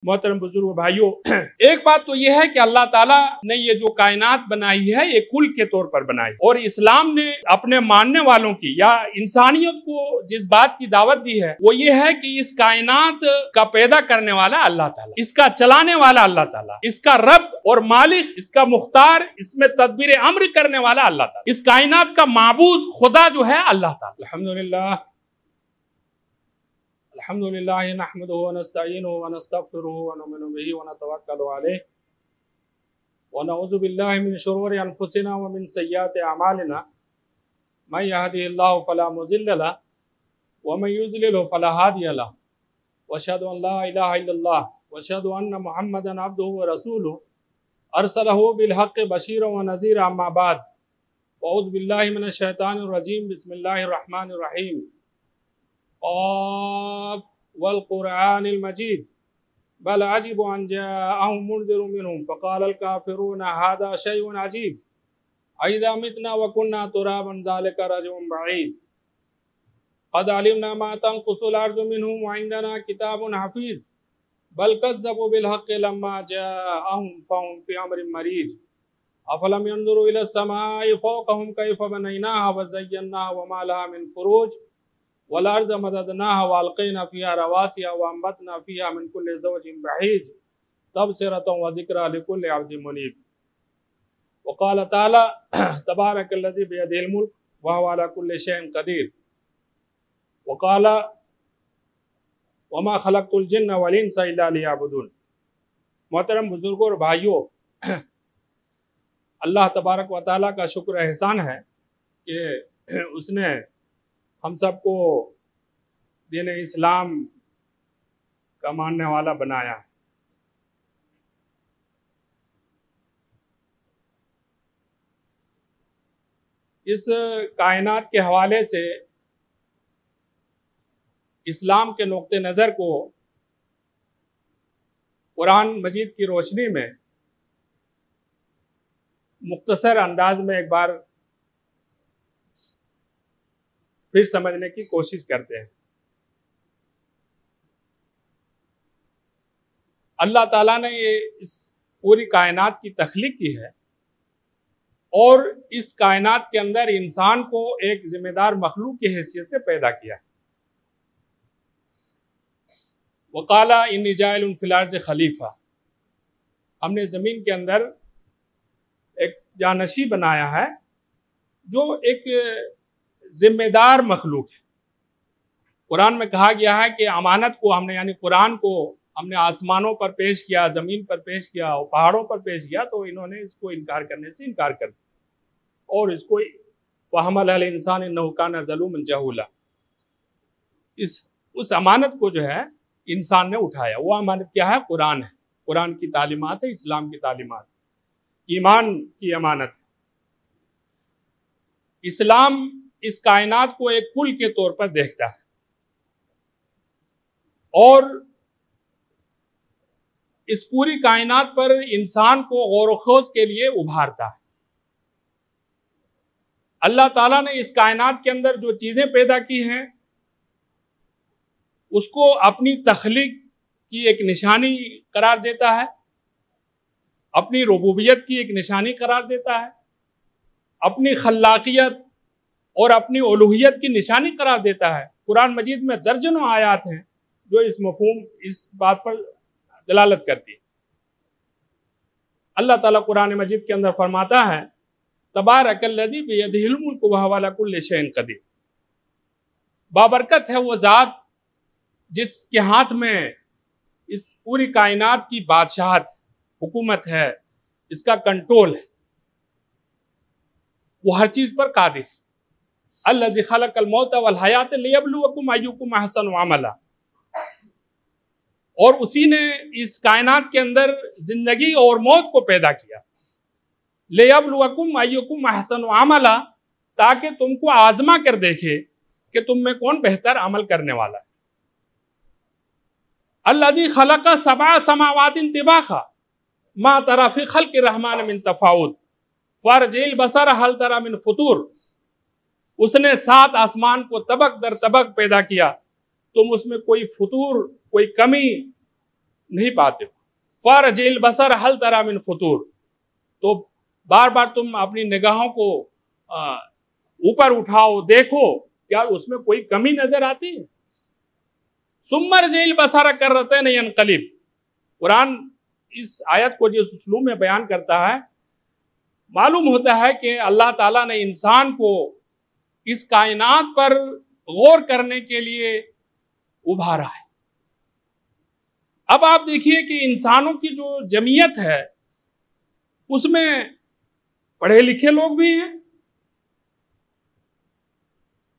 محترم بزرگ بھائیوں، ایک بات تو یہ ہے کہ اللہ تعالیٰ نے یہ جو کائنات بنائی ہے یہ کل کے طور پر بنائی، اور اسلام نے اپنے ماننے والوں کی یا انسانیت کو جس بات کی دعوت دی ہے وہ یہ ہے کہ اس کائنات کا پیدا کرنے والا اللہ تعالیٰ، اس کا چلانے والا اللہ تعالیٰ، اس کا رب اور مالک، اس کا مختار، اس میں تدبیر امر کرنے والا اللہ تعالیٰ، اس کائنات کا معبود خدا جو ہے اللہ تعالیٰ۔ الحمدللہ الحمدللہ نحمده ونستعینه ونستغفره ونؤمن به ونتوکل علیہ ونعوذ باللہ من شرور انفسنا ومن سیئات اعمالنا من یهده اللہ فلا مضل له ومن یضلل فلا هادی له واشهد ان لا الہ الا اللہ واشهد ان محمدا عبده ورسوله ارسلہ بالحق بشیرا ونذیرا اما بعد اعوذ باللہ من الشیطان الرجیم بسم اللہ الرحمن الرحیم قاف والقرآن المجید بل عجب ان جاءهم منذر منهم فقال الكافرون هذا شيء عجيب اذا متنا وكنا ترابا ذلك رجع بعيد قد علمنا ما تنقص الارض منهم وعندنا كتاب حفيظ بل كذبوا بالحق لما جاءهم فهم في امر مريج افلم ينظروا الى السماء فوقهم كيف بنيناها وزيناها وما لها من فروج والارض مددناها والقينا فيها رواسي وانبتنا فيها من كل زوج بهيج تبصرة وذكرى لكل عبد منيب وقال تعالى تبارك الذي بيده الملك وهو على كل شيء قدير وقال وما خلقت الجن والانس الا ليعبدون۔ محترم بزرگوں اور بھائیوں، اللہ تبارک و تعالیٰ کا شکر احسان ہے کہ اس نے ہم سب کو دین اسلام کا ماننے والا بنایا۔ اس کائنات کے حوالے سے اسلام کے نقطہ نظر کو قرآن مجید کی روشنی میں مختصر انداز میں ایک بار پھر سمجھنے کی کوشش کرتے ہیں۔ اللہ تعالیٰ نے اس پوری کائنات کی تخلیق کی ہے اور اس کائنات کے اندر انسان کو ایک ذمہ دار مخلوق کی حیثیت سے پیدا کیا ہے۔ وَقَالَ إِنِّي جَاعِلٌ فِي الْأَرْضِ خلیفہ، ہم نے زمین کے اندر ایک جانشین بنایا ہے جو ایک ذمہ دار مخلوق ہے۔ قرآن میں کہا گیا ہے کہ امانت کو ہم نے یعنی قرآن کو ہم نے آسمانوں پر پیش کیا، زمین پر پیش کیا اور پہاڑوں پر پیش کیا، تو انہوں نے اس کو انکار کرنے سے انکار کر دیا اور اس کو فَحَمَلَهَا الْإِنسَانُ إِنَّهُ كَانَ ظَلُومًا جَهُولًا، اس امانت کو جو ہے انسان نے اٹھایا۔ وہ امانت کیا ہے؟ قرآن ہے، قرآن کی تعلیمات ہے، اسلام کی تعلیمات، ایمان کی امانت ہے۔ اسلام اس کائنات کو ایک کل کے طور پر دیکھتا ہے اور اس پوری کائنات پر انسان کو غور و خوض کے لیے ابھارتا ہے۔ اللہ تعالیٰ نے اس کائنات کے اندر جو چیزیں پیدا کی ہیں اس کو اپنی تخلیق کی ایک نشانی قرار دیتا ہے، اپنی ربوبیت کی ایک نشانی قرار دیتا ہے، اپنی خلاقیت اور اپنی الوہیت کی نشانی قرار دیتا ہے۔ قرآن مجید میں درجنوں آیات ہیں جو اس مفہوم، اس بات پر دلالت کرتی ہے۔ اللہ تعالیٰ قرآن مجید کے اندر فرماتا ہے تبارک الذی بیدہ الملک وہو علی کل شیء قدیر، بابرکت ہے وہ ذات جس کے ہاتھ میں اس پوری کائنات کی بادشاہت، حکومت ہے، اس کا کنٹرول ہے، وہ ہر چیز پر قادر ہے۔ الذی خلق الموت والحیات لیبلوکم ایکم احسن عملا، اور اسی نے اس کائنات کے اندر زندگی اور موت کو پیدا کیا، لیبلوکم ایکم احسن عملا، تاکہ تم کو آزما کر دیکھے کہ تم میں کون بہتر عمل کرنے والا ہے۔ الذی خلق سبع سماوات طباقا ما تری فی خلق الرحمن من تفاوت فارجع البصر هل تری من فطور، اس نے 7 آسمان کو طبق در طبق پیدا کیا، تم اس میں کوئی فطور، کوئی کمی नहीं पाते हो। फ़रजिल बसर हल तरा मिन फुतूर, तो बार बार तुम अपनी निगाहों को ऊपर उठाओ, देखो क्या उसमें कोई कमी नजर आती है। सुम्मरजिल बसर कररतैन यनक़लिब, कुरान इस आयत को जिस उसलूब में बयान करता है, मालूम होता है कि अल्लाह ताला ने इंसान को इस कायनात पर गौर करने के लिए उभारा है। अब आप देखिए कि इंसानों की जो जमीयत है उसमें पढ़े लिखे लोग भी हैं,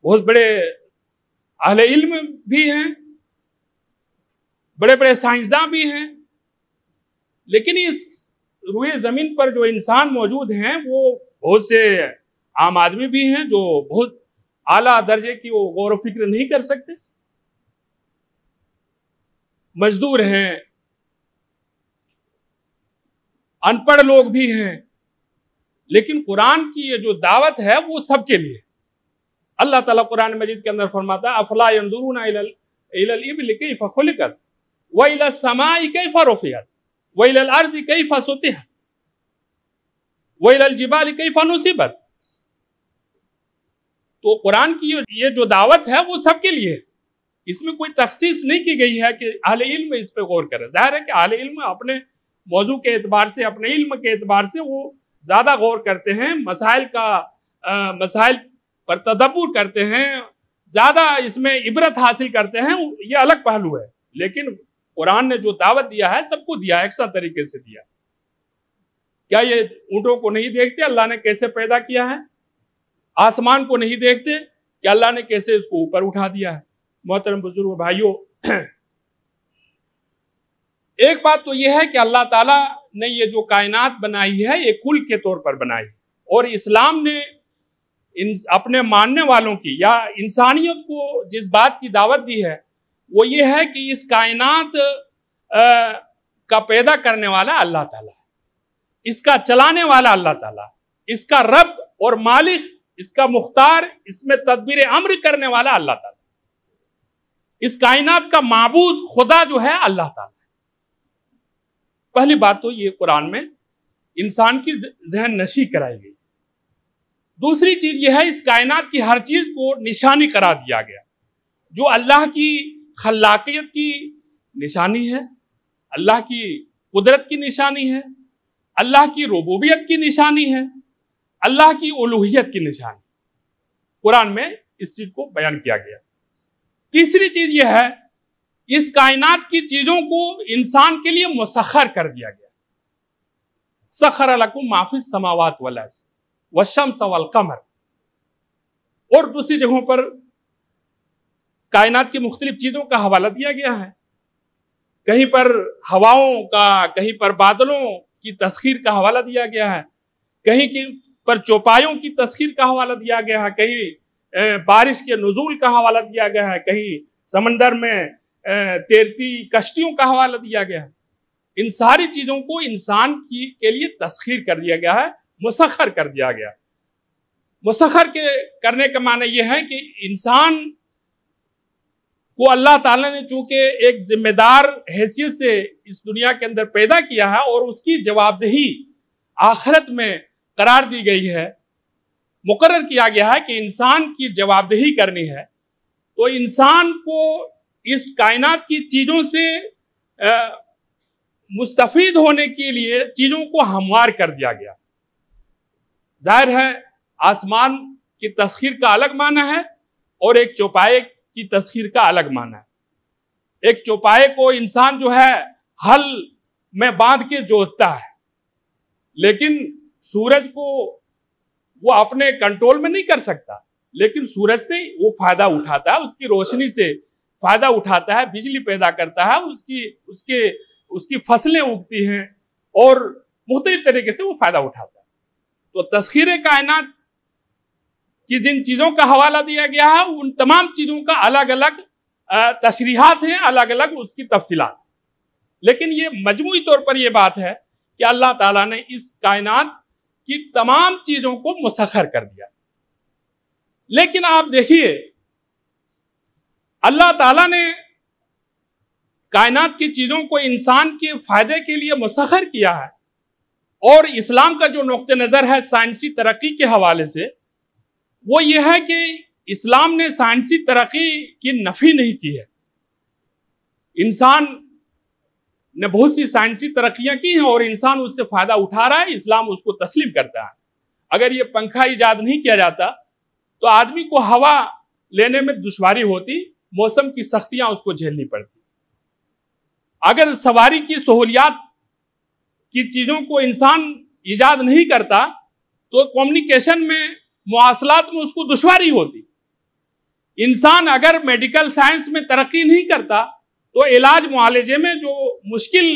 बहुत बड़े अहले इल्म भी हैं, बड़े बड़े साइंसदान भी हैं, लेकिन इस रुए जमीन पर जो इंसान मौजूद हैं वो बहुत से आम आदमी भी हैं जो बहुत आला दर्जे की वो गौर फिक्र नहीं कर सकते, मजदूर हैं, अनपढ़ लोग भी हैं। लेकिन कुरान की ये जो दावत है वो सबके लिए। अल्लाह ताला कुरान मजीद के अंदर फरमाता है, अफला यंजुरूना इलल इब्ली कैफ़ खुलिकत व इलस समाई कैफ़ रुफ़ियत व इलल अर्दि कैफ़ सुतिहत व इलल जिबालि कैफ़ नुसिबत। तो कुरान की ये जो दावत है वो सबके लिए है, इसमें कोई तखसीस नहीं की गई है कि अहले इल्म इस पे गौर करे। जाहिर है कि अहले इल्म अपने मौजू के एतबार से, अपने इल्म के एतबार से वो ज़्यादा गौर करते हैं, मसाइल पर तदब्बुर करते हैं, ज़्यादा इसमें इबरत हासिल करते हैं, ये अलग पहलू है। लेकिन कुरान ने जो दावत दिया है सबको दिया है, एक तरीके से दिया। क्या ये ऊँटों को नहीं देखते अल्लाह ने कैसे पैदा किया है? आसमान को नहीं देखते कि अल्लाह ने कैसे इसको ऊपर उठा दिया है? मोहतरम बुजुर्ग भाइयों, एक बात तो यह है कि अल्लाह ताला ने ये जो कायनात बनाई है ये कुल के तौर पर बनाई, और इस्लाम ने अपने मानने वालों की या इंसानियत को जिस बात की दावत दी है वो ये है कि इस कायनात का पैदा करने वाला अल्लाह ताला, इसका चलाने वाला अल्लाह ताला, इसका रब और मालिक, इसका मुख्तार, इसमें तदबीर अम्र करने वाला अल्लाह ताला, इस कायनात का माबूद खुदा जो है अल्लाह ताला। पहली बात तो ये कुरान में इंसान की जहन नशी कराई गई। दूसरी चीज यह है, इस कायनात की हर चीज को निशानी करार दिया गया, जो अल्लाह की खल्लाकियत की निशानी है, अल्लाह की कुदरत की निशानी है, अल्लाह की रुबूबियत की निशानी है, अल्लाह की उलूहियत की निशानी, कुरान में इस चीज को बयान किया गया। तीसरी चीज यह है, इस कायनात की चीजों को इंसान के लिए मुसख्खर कर दिया गया। सख्खर लकुम मा फिस समावात वल अर्ज़ वश्शम्स वल क़मर। और दूसरी जगहों पर कायनात की मुख्तलिफ चीजों का हवाला दिया गया है, कहीं पर हवाओं का, कहीं पर बादलों की तस्खीर का हवाला दिया गया है, कहीं पर चौपायों की तस्खीर का हवाला दिया गया है, कहीं बारिश के नुज़ूल का हवाला दिया गया है, कहीं समंदर में तैरती कश्तियों का हवाला दिया गया है। इन सारी चीजों को इंसान के लिए तस्खीर कर दिया गया है, मुसख्खर कर दिया गया। मुसख्खर करने का माने यह है कि इंसान को अल्लाह ताला ने चूंकि एक जिम्मेदार हैसियत से इस दुनिया के अंदर पैदा किया है और उसकी जवाबदेही आखिरत में करार दी गई है, मुकर्रर किया गया है कि इंसान की जवाबदेही करनी है, तो इंसान को इस कायनात की चीजों से मुस्तफीद होने के लिए चीजों को हमवार कर दिया गया। जाहिर है आसमान की तस्खीर का अलग माना है और एक चौपाए की तस्खीर का अलग माना है। एक चौपाए को इंसान जो है हल में बांध के जोतता है, लेकिन सूरज को वो अपने कंट्रोल में नहीं कर सकता, लेकिन सूरज से वो फायदा उठाता है, उसकी रोशनी से फायदा उठाता है, बिजली पैदा करता है, उसकी फसलें उगती हैं और मुख्तलिफ तरीके से वो फायदा उठाता है। तो तस्खीर कायनात की जिन चीजों का हवाला दिया गया है उन तमाम चीजों का अलग अलग तशरीहात हैं, अलग अलग उसकी तफसीलात। लेकिन ये मजमूई तौर पर यह बात है कि अल्लाह ताला ने इस कायनात की तमाम चीजों को मुसख्खर कर दिया। लेकिन आप देखिए अल्लाह ताला ने کائنات کی چیزوں کو انسان کے فائدے کے لیے مسخر کیا ہے، اور اسلام کا جو نقطہ نظر ہے سائنسی ترقی کے حوالے سے وہ یہ ہے کہ اسلام نے سائنسی ترقی کی نفی نہیں کی ہے۔ انسان نے بہت سی سائنسی ترقیاں کی ہیں اور انسان اس سے فائدہ اٹھا رہا ہے، اسلام اس کو تسلیم کرتا ہے۔ اگر یہ پنکھا ایجاد نہیں کیا جاتا تو آدمی کو ہوا لینے میں دشواری ہوتی، موسم کی سختیاں اس کو جھیلنی پڑتی۔ اگر سواری کی سہولیات کی چیزوں کو انسان ایجاد نہیں کرتا تو کمیونیکیشن میں، مواصلات میں اس کو دشواری ہوتی۔ انسان اگر میڈیکل سائنس میں ترقی نہیں کرتا تو علاج معالجے میں جو مشکل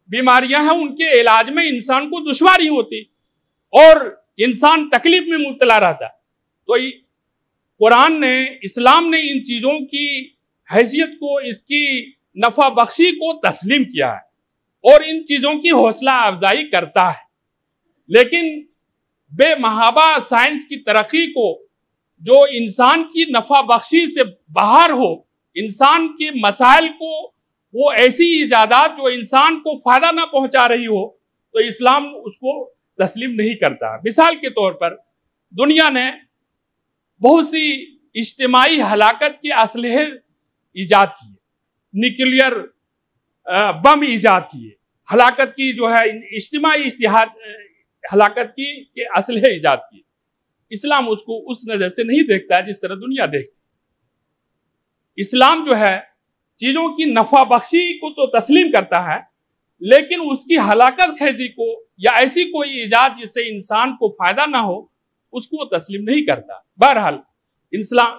بیماریاں ہیں ان کے علاج میں انسان کو دشواری ہوتی اور انسان تکلیف میں مبتلا رہتا۔ تو قرآن نے، اسلام نے ان چیزوں کی حیثیت کو، اس کی نفع بخشی کو تسلیم کیا ہے اور ان چیزوں کی حوصلہ افزائی کرتا ہے، لیکن بے محابہ سائنس کی ترقی کو جو انسان کی نفع بخشی سے باہر ہو، انسان کے مسائل کو، وہ ایسی ایجادات جو انسان کو فائدہ نہ پہنچا رہی ہو، تو اسلام اس کو تسلیم نہیں کرتا۔ مثال کے طور پر دنیا نے بہت سی اجتماعی ہلاکت کے اسلحے ایجاد کیے، نیوکلیئر بم ایجاد کیے، ہلاکت کی جو ہے اجتماعی ہلاکت کی کے اسلحے ایجاد کیے۔ اسلام اس کو اس نظر سے نہیں دیکھتا ہے جس طرح دنیا دیکھتی۔ اسلام جو ہے چیزوں کی نفع بخشی کو تو تسلیم کرتا ہے، لیکن اس کی ہلاکت خیزی کو یا ایسی کوئی ایجاد جس سے انسان کو فائدہ نہ ہو اس کو تسلیم نہیں کرتا۔ بہرحال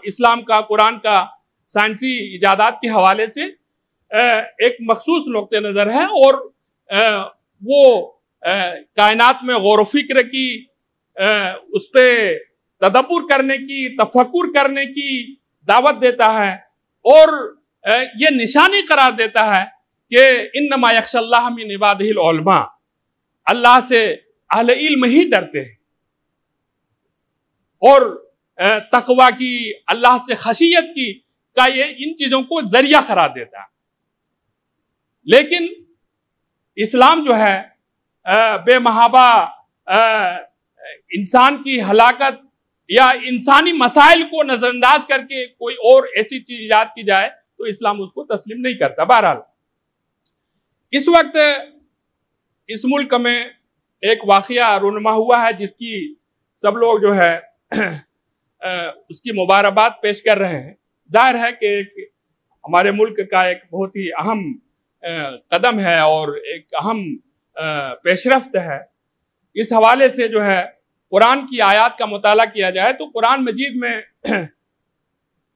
اسلام کا، قرآن کا سائنسی ایجادات کے حوالے سے ایک مخصوص نقطہ نظر ہے، اور وہ کائنات میں غور و فکر کی، اس پہ تدبر کرنے کی، تفکر کرنے کی دعوت دیتا ہے، اور یہ نشانی قرار دیتا ہے کہ انما یخشی اللہ من عبادہ العلماء، اللہ سے اہل علم ہی ڈرتے ہیں، اور تقوی کی، اللہ سے خشیت کی کا یہ ان چیزوں کو ذریعہ قرار دیتا ہے۔ لیکن اسلام جو ہے بے محابہ انسان کی ہلاکت یا انسانی مسائل کو نظر انداز کر کے کوئی اور ایسی چیز ایجاد کی جائے تو اسلام اس کو تسلیم نہیں کرتا۔ بہرحال اس وقت اس ملک میں ایک واقعہ رونما ہوا ہے جس کی سب لوگ جو ہے اس کی مبارکباد پیش کر رہے ہیں۔ ظاہر ہے کہ ہمارے ملک کا ایک بہت ہی اہم قدم ہے اور ایک اہم پیش رفت ہے۔ اس حوالے سے جو ہے قرآن کی آیات کا مطالعہ کیا جائے تو قرآن مجید میں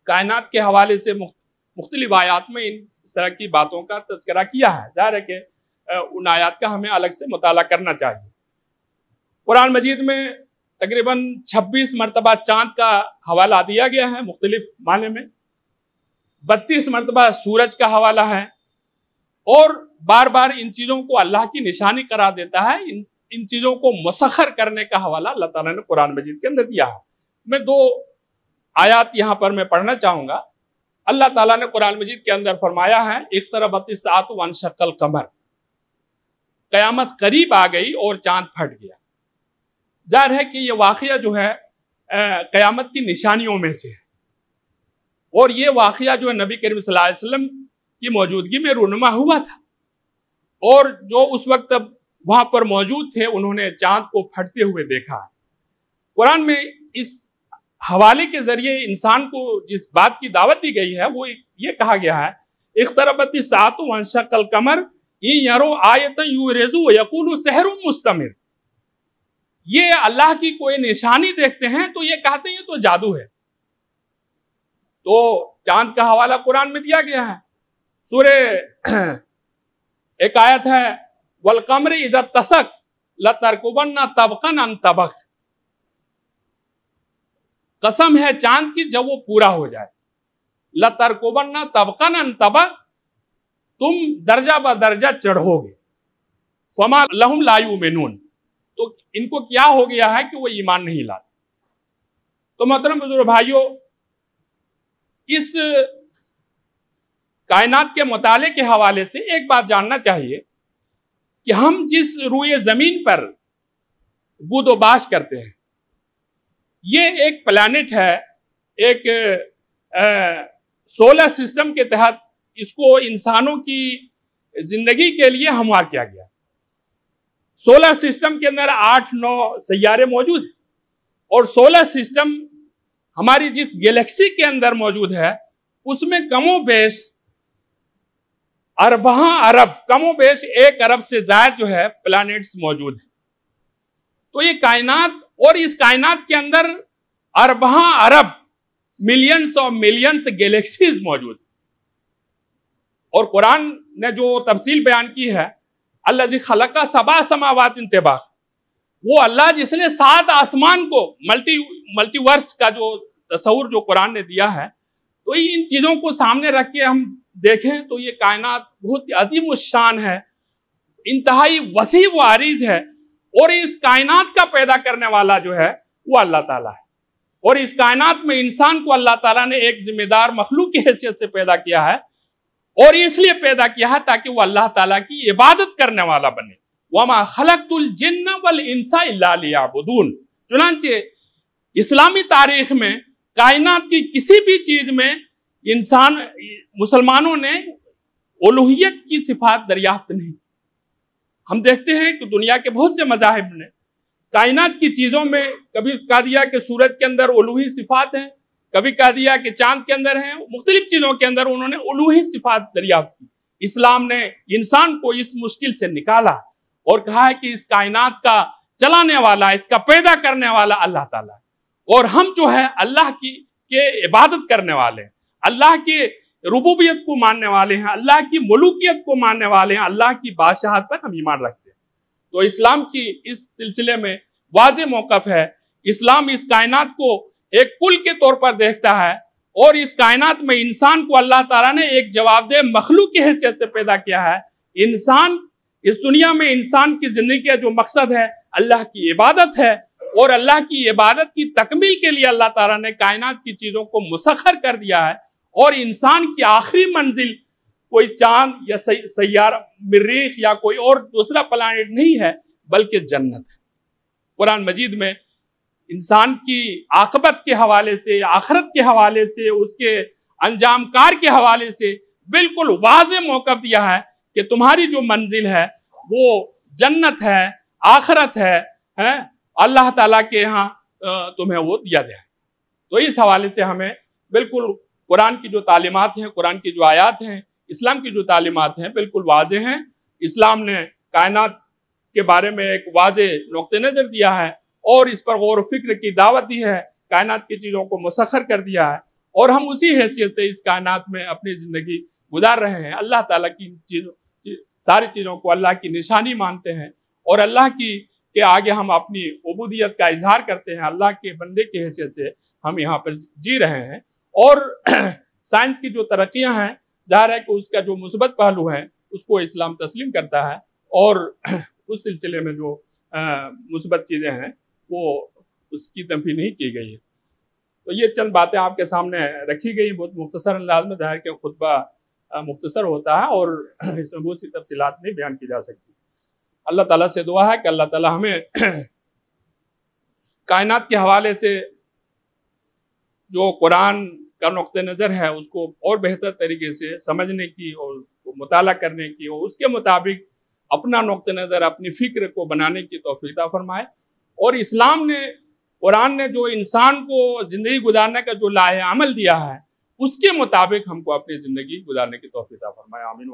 کائنات کے حوالے سے مختلف آیات میں اس طرح کی باتوں کا تذکرہ کیا ہے۔ ظاہر ہے کہ ان آیات کا ہمیں الگ سے مطالعہ کرنا چاہیے۔ قرآن مجید میں تقریباً 26 مرتبہ چاند کا حوالہ دیا گیا ہے مختلف معنی میں، 32 مرتبہ سورج کا حوالہ ہے، اور بار بار ان چیزوں کو اللہ کی نشانی قرار دیتا ہے۔ ان چیزوں کو مسخر کرنے کا حوالہ اللہ تعالیٰ نے قرآن مجید کے اندر دیا ہے۔ میں 2 آیات یہاں پر میں پڑھنا چاہوں گا۔ اللہ تعالیٰ نے قرآن مجید کے اندر فرمایا ہے اقتربت الساعۃ وانشق القمر، قیامت قریب آ گئی اور چاند پھٹ گیا۔ ظاہر ہے کہ یہ واقعہ جو ہے قیامت کی نشانیوں میں سے ہے، اور یہ واقعہ جو ہے نبی کریم صلی اللہ علیہ وسلم کی موجودگی میں رونما ہوا تھا، اور جو اس وقت وہاں پر موجود تھے انہوں نے چاند کو پھٹتے ہوئے دیکھا۔ قرآن میں اس حوالے کے ذریعے انسان کو جس بات کی دعوت دی گئی ہے وہ یہ کہا گیا ہے اقتربت الساعۃ وانشق القمر ان یروا آیۃ یعرضوا ویقولوا سحر مستمر۔ یہ اللہ کی کوئی نشانی دیکھتے ہیں تو یہ کہتے ہیں یہ تو جادو ہے۔ تو چاند کا حوالہ قرآن میں دیا گیا ہے۔ سورہ ایک آیت ہے والقمر اذا اتسق لترکبن طبقا عن طبق، قسم ہے چاند کی جب وہ پورا ہو جائے، لترکبن طبقا عن طبق، تم درجہ بدرجہ چڑھو گے، فما لہم لا یؤمنون، تو ان کو کیا ہو گیا ہے کہ وہ ایمان نہیں لاتے۔ تو محترم بزرگ بھائیوں، اس कायनात के मुताले के हवाले से एक बात जानना चाहिए कि हम जिस रूए ज़मीन पर बूदोबाश करते हैं, ये एक प्लैनेट है, एक सोलर सिस्टम के तहत इसको इंसानों की जिंदगी के लिए हमवार किया गया। सोलर सिस्टम के अंदर 8-9 सैयारे मौजूद हैं और सोलर सिस्टम हमारी जिस गैलेक्सी के अंदर मौजूद है उसमें कमो बेश कमो बेश 1 अरब से ज्यादा जो है प्लैनेट्स मौजूद है। तो ये कायनात, और इस कायनात के अंदर अरब मिलियंस और मिलियंस गैलेक्सीज मौजूद। और कुरान ने जो तफसील बयान की है, अल्लाज़ी खलका सबा समावात इंतिबाक, वो अल्लाह जिसने 7 आसमान को मल्टीवर्स का जो तस्वुर जो कुरान ने दिया है, तो इन चीजों को सामने रख के हम देखें तो ये कायनात बहुत अजीम शान है, इंतहाई वसी व आरीज है। और इस कायनात का पैदा करने वाला जो है वो अल्लाह ताला है। और इस कायनात में इंसान को अल्लाह ताला ने एक जिम्मेदार मखलूक की हैसियत से पैदा किया है, और इसलिए पैदा किया है ताकि वो अल्लाह ताला की इबादत करने वाला बने। वमा खलक़तुल जिन्न वल इंसा इल्ला लियअबुदून। चुनांचे इस्लामी तारीख में कायनात की किसी भी चीज में मुसलमानों ने उलूहियत की सिफात दरियाफ्त नहीं। हम देखते हैं कि दुनिया के बहुत से मज़ाहिब ने कायनात की चीजों में कभी कह दिया कि सूरज के अंदर उलूही सिफात हैं, कभी कह दिया कि चांद के अंदर हैं, मुख्तलिफ चीजों के अंदर उन्होंने उलूही सिफात दरियाफ्त की। इस्लाम ने इंसान को इस मुश्किल से निकाला और कहा है कि इस कायनात का चलाने वाला, इसका पैदा करने वाला अल्लाह ताला है, और हम जो है अल्लाह के इबादत करने वाले हैं, अल्लाह के रुबूबियत को मानने वाले हैं, अल्लाह की मुलूकियत को मानने वाले हैं, अल्लाह की बादशाहत पर हम ईमान रखते हैं। तो इस्लाम की इस सिलसिले में वाज़ेह मौक़िफ़ है। इस्लाम इस कायनात को एक कुल के तौर पर देखता है, और इस कायनात में इंसान को अल्लाह ताला ने एक जवाबदेह मखलूक की हैसियत से पैदा किया है। इंसान, इस दुनिया में इंसान की जिंदगी का जो मकसद है अल्लाह की इबादत है, और अल्लाह की इबादत की तकमील के लिए अल्लाह ताला ने कायनात की चीजों को मुसख्खर कर दिया है। और इंसान की आखिरी मंजिल कोई चांद या सैयारा, मरीख या कोई और दूसरा प्लैनेट नहीं है, बल्कि जन्नत है। कुरान मजीद में इंसान की आक़िबत के हवाले से, आखिरत के हवाले से, उसके अंजाम कार के हवाले से बिल्कुल वाज़ेह मौक़िफ़ दिया है कि तुम्हारी जो मंजिल है वो जन्नत है, आखिरत है, अल्लाह ताला के यहाँ तुम्हें वो दिया गया है। तो इस हवाले से हमें बिल्कुल कुरान की जो तालीमात हैं, कुरान की जो आयात हैं, इस्लाम की जो तालीमात हैं, बिल्कुल वाज़ेह हैं। इस्लाम ने कायनात के बारे में एक वाज़ेह नुक्ते नज़र दिया है और इस पर गौर फिक्र की दावत दी है, कायनात की चीज़ों को मुसख्खर कर दिया है, और हम उसी हैसियत से इस कायनात में अपनी ज़िंदगी गुजार रहे हैं। अल्लाह ताला की सारी चीज़ों को अल्लाह की निशानी मानते हैं, और अल्लाह के आगे हम अपनी उबूदियत का इजहार करते हैं। अल्लाह के बंदे की हैसियत से हम यहाँ पर जी रहे हैं। और साइंस की जो तरक्कियाँ हैं, ज़ाहिर है कि उसका जो मुस्बत पहलू है उसको इस्लाम तस्लीम करता है, और उस सिलसिले में जो मुस्बत चीज़ें हैं वो उसकी तनफी नहीं की गई है। तो ये चंद बातें आपके सामने रखी गई, बहुत मुख्तसर अंदाज में। ज़ाहिर के खुतबा मुख्तसर होता है और इसमें बहुत सी तफसीलात नहीं बयान की जा सकती। अल्लाह ताला से दुआ है कि अल्लाह ताला हमें कायनात के हवाले से जो कुरान का नुक्ते नज़र है उसको और बेहतर तरीके से समझने की और उसको मुताला करने की, और उसके मुताबिक अपना नुक्ते नज़र, अपनी फ़िक्र को बनाने की तौफ़ीक़ अता फरमाए। और इस्लाम ने, कुरान ने जो इंसान को ज़िंदगी गुजारने का जो लाहे अमल दिया है उसके मुताबिक हमको अपनी ज़िंदगी गुजारने की तौफ़ीक़ अता फरमाए। आमीन।